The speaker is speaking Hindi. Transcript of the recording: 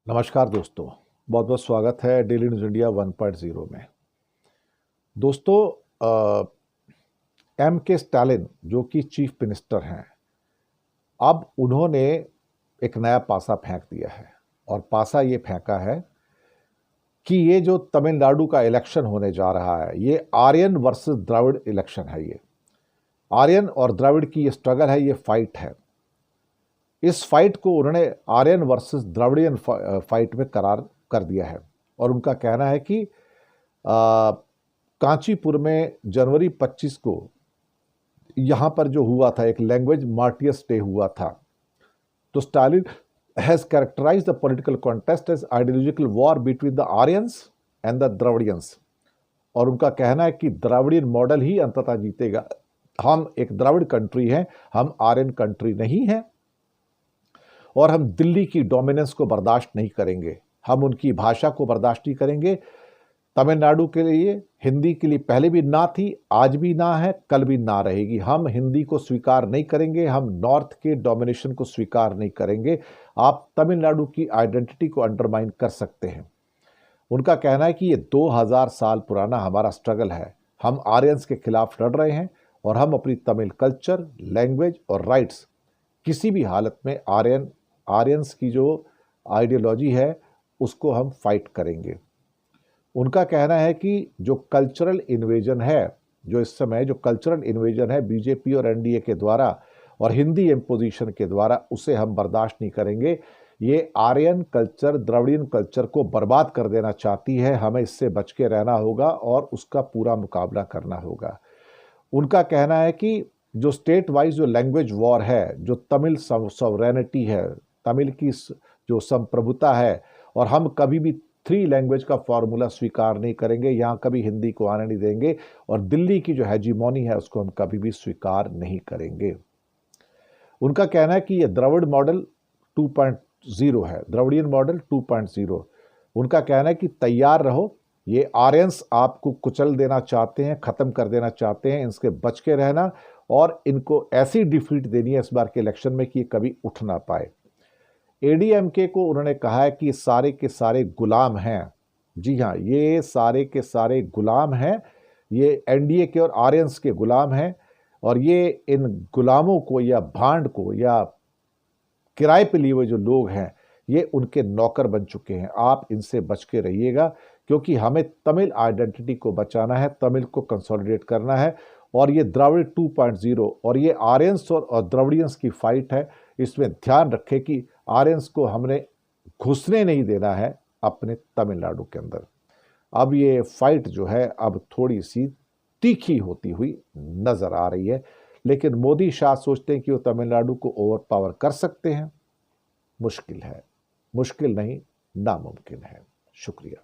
नमस्कार दोस्तों, बहुत बहुत स्वागत है डेली न्यूज़ इंडिया 1.0 में। दोस्तों, एम के स्टालिन जो कि चीफ मिनिस्टर हैं, अब उन्होंने एक नया पासा फेंक दिया है और पासा ये फेंका है कि ये जो तमिलनाडु का इलेक्शन होने जा रहा है, ये आर्यन वर्सेस द्रविड़ इलेक्शन है। ये आर्यन और द्रविड़ की ये स्ट्रगल है, ये फाइट है। इस फाइट को उन्होंने आर्यन वर्सेस द्रविडियन फाइट में करार कर दिया है और उनका कहना है कि कांचीपुर में जनवरी 25 को यहाँ पर जो हुआ था, एक लैंग्वेज मार्टियस डे हुआ था। तो Stalin has characterise the political contest as ideological war between the Aryans and the Dravidians. और उनका कहना है कि द्रविडियन मॉडल ही अंततः जीतेगा। हम एक द्रविड़ कंट्री हैं, हम आर्यन कंट्री नहीं हैं और हम दिल्ली की डोमिनेंस को बर्दाश्त नहीं करेंगे, हम उनकी भाषा को बर्दाश्त नहीं करेंगे। तमिलनाडु के लिए हिंदी के लिए पहले भी ना थी, आज भी ना है, कल भी ना रहेगी। हम हिंदी को स्वीकार नहीं करेंगे, हम नॉर्थ के डोमिनेशन को स्वीकार नहीं करेंगे। आप तमिलनाडु की आइडेंटिटी को अंडरमाइन कर सकते हैं। उनका कहना है कि ये 2000 साल पुराना हमारा स्ट्रगल है। हम आर्यंस के खिलाफ लड़ रहे हैं और हम अपनी तमिल कल्चर, लैंग्वेज और राइट्स किसी भी हालत में आर्यंस की जो आइडियोलॉजी है उसको हम फाइट करेंगे। उनका कहना है कि जो कल्चरल इन्वेजन है, जो इस समय जो कल्चरल इन्वेजन है बीजेपी और एनडीए के द्वारा और हिंदी इम्पोजिशन के द्वारा, उसे हम बर्दाश्त नहीं करेंगे। ये आर्यन कल्चर, द्रविडियन कल्चर को बर्बाद कर देना चाहती है। हमें इससे बच के रहना होगा और उसका पूरा मुकाबला करना होगा। उनका कहना है कि जो स्टेट वाइज जो लैंग्वेज वॉर है, जो तमिल सॉवरेनिटी है, तमिल की जो संप्रभुता है, और हम कभी भी 3 लैंग्वेज का फॉर्मूला स्वीकार नहीं करेंगे, यहाँ कभी हिंदी को आने नहीं देंगे और दिल्ली की जो हेजीमोनी है उसको हम कभी भी स्वीकार नहीं करेंगे। उनका कहना है कि ये द्रविड़ मॉडल 2.0 है, द्रविडियन मॉडल 2.0। उनका कहना है कि तैयार रहो, ये आर्यंस आपको कुचल देना चाहते हैं, खत्म कर देना चाहते हैं, इनसे बच के रहना और इनको ऐसी डिफीट देनी है इस बार के इलेक्शन में कि ये कभी उठ ना पाए। एडीएमके को उन्होंने कहा है कि सारे के सारे गुलाम हैं। जी हाँ, ये सारे के सारे गुलाम हैं, ये एनडीए के और आर्यंस के गुलाम हैं और ये इन गुलामों को या भांड को या किराए पे लिए हुए जो लोग हैं, ये उनके नौकर बन चुके हैं। आप इनसे बच के रहिएगा क्योंकि हमें तमिल आइडेंटिटी को बचाना है, तमिल को कंसोलिडेट करना है और ये द्रविड़ 2.0 और ये आर्यंस और द्रविडियंस की फाइट है। इसमें ध्यान रखें कि आर्यंस को हमने घुसने नहीं देना है अपने तमिलनाडु के अंदर। अब ये फाइट जो है अब थोड़ी सी तीखी होती हुई नजर आ रही है, लेकिन मोदी शाह सोचते हैं कि वो तमिलनाडु को ओवर पावर कर सकते हैं। मुश्किल है, मुश्किल नहीं, नामुमकिन है। शुक्रिया।